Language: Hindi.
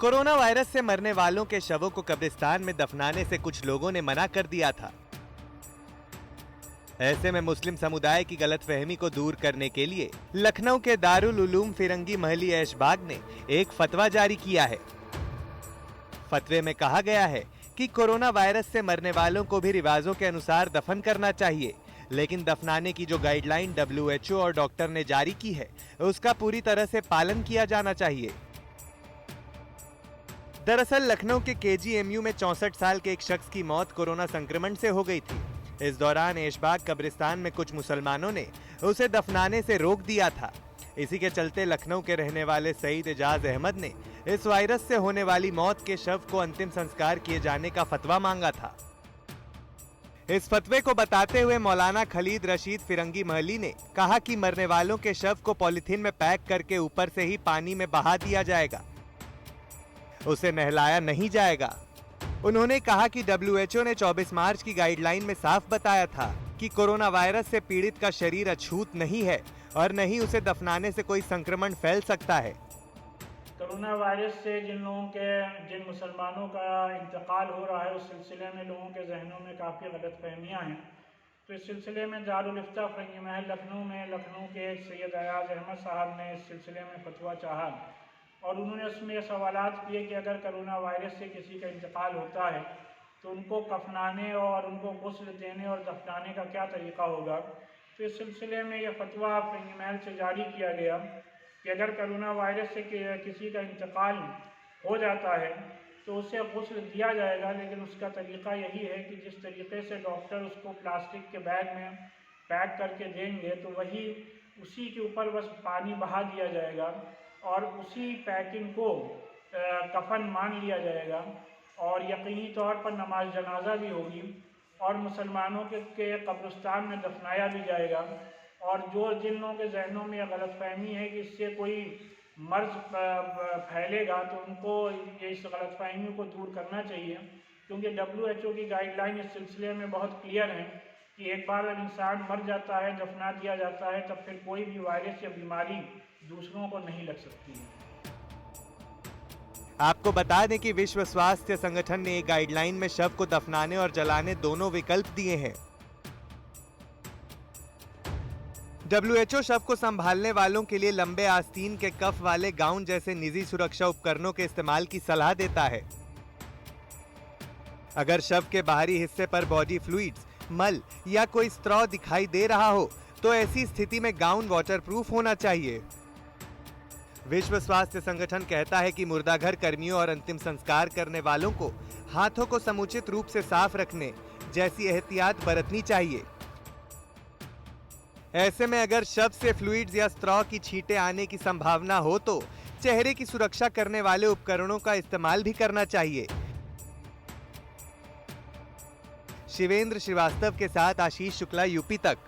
कोरोना वायरस से मरने वालों के शवों को कब्रिस्तान में दफनाने से कुछ लोगों ने मना कर दिया था। ऐसे में मुस्लिम समुदाय की गलतफहमी को दूर करने के लिए लखनऊ के दारुल उलूम फिरंगी महली ऐशबाग ने एक फतवा जारी किया है। फतवे में कहा गया है कि कोरोना वायरस से मरने वालों को भी रिवाजों के अनुसार दफन करना चाहिए, लेकिन दफनाने की जो गाइडलाइन WHO और डॉक्टर ने जारी की है उसका पूरी तरह से पालन किया जाना चाहिए। दरअसल लखनऊ के KGMU में 64 साल के एक शख्स की मौत कोरोना संक्रमण से हो गई थी। इस दौरान ऐशबाग कब्रिस्तान में कुछ मुसलमानों ने उसे दफनाने से रोक दिया था। इसी के चलते लखनऊ के रहने वाले सईद एजाज अहमद ने इस वायरस से होने वाली मौत के शव को अंतिम संस्कार किए जाने का फतवा मांगा था। इस फतवे को बताते हुए मौलाना खलीद रशीद फिरंगी महली ने कहा कि मरने वालों के शव को पॉलिथीन में पैक करके ऊपर से ही पानी में बहा दिया जाएगा, उसे नहलाया नहीं जाएगा। उन्होंने कहा कि WHO ने 24 मार्च की गाइडलाइन में साफ बताया था कि कोरोना वायरस से पीड़ित का शरीर अछूत नहीं है और न ही उसे दफनाने से कोई संक्रमण फैल सकता है। कोरोना वायरस से जिन मुसलमानों का इंतकाल हो रहा है उस सिलसिले में लोगों के जहनों में काफ़ी गलतफहमियाँ हैं। तो इस सिलसिले में दारुल इफ्ता फिरंगी महल लखनऊ के सैयद अयाज अहमद साहब ने इस सिलसिले में फतवा चाहा और उन्होंने उसमें सवालात किए कि अगर कोरोना वायरस से किसी का इंतकाल होता है तो उनको कफनाने और उनको गुस्ल देने और दफनाने का क्या तरीक़ा होगा। तो इस सिलसिले में यह फतवा फिरंगी महल से जारी किया गया कि अगर कोरोना वायरस से किसी का इंतकाल हो जाता है तो उसे गुस्ल दिया जाएगा, लेकिन उसका तरीक़ा यही है कि जिस तरीके से डॉक्टर उसको प्लास्टिक के बैग में पैक करके देंगे तो वही उसी के ऊपर बस पानी बहा दिया जाएगा और उसी पैकिंग को कफन मान लिया जाएगा और यकीनी तौर पर नमाज जनाजा भी होगी और मुसलमानों के कब्रिस्तान में दफनाया भी जाएगा। और जिन लोगों के जहनों में यह गलतफहमी है कि इससे कोई मर्ज फैलेगा तो उनको इस गलतफहमी को दूर करना चाहिए, क्योंकि WHO की गाइडलाइन इस सिलसिले में बहुत क्लियर है कि एक बार जब इंसान मर जाता है, दफना दिया जाता है, तब फिर कोई भी वायरस या बीमारी दूसरों को नहीं लग सकती है। आपको बता दें कि विश्व स्वास्थ्य संगठन ने एक गाइडलाइन में शव को दफनाने और जलाने दोनों विकल्प दिए हैं। WHO शव को संभालने वालों के लिए लंबे आस्तीन के कफ वाले गाउन जैसे निजी सुरक्षा उपकरणों के इस्तेमाल की सलाह देता है। अगर शव के बाहरी हिस्से पर बॉडी फ्लूइड्स, मल या कोई स्ट्रॉ दिखाई दे रहा हो तो ऐसी स्थिति में गाउन वाटरप्रूफ होना चाहिए। विश्व स्वास्थ्य संगठन कहता है कि मुर्दाघर कर्मियों और अंतिम संस्कार करने वालों को हाथों को समुचित रूप से साफ रखने जैसी एहतियात बरतनी चाहिए। ऐसे में अगर शव से फ्लूइड्स या स्ट्रॉ की छींटे आने की संभावना हो तो चेहरे की सुरक्षा करने वाले उपकरणों का इस्तेमाल भी करना चाहिए। शिवेंद्र श्रीवास्तव के साथ आशीष शुक्ला, UP तक।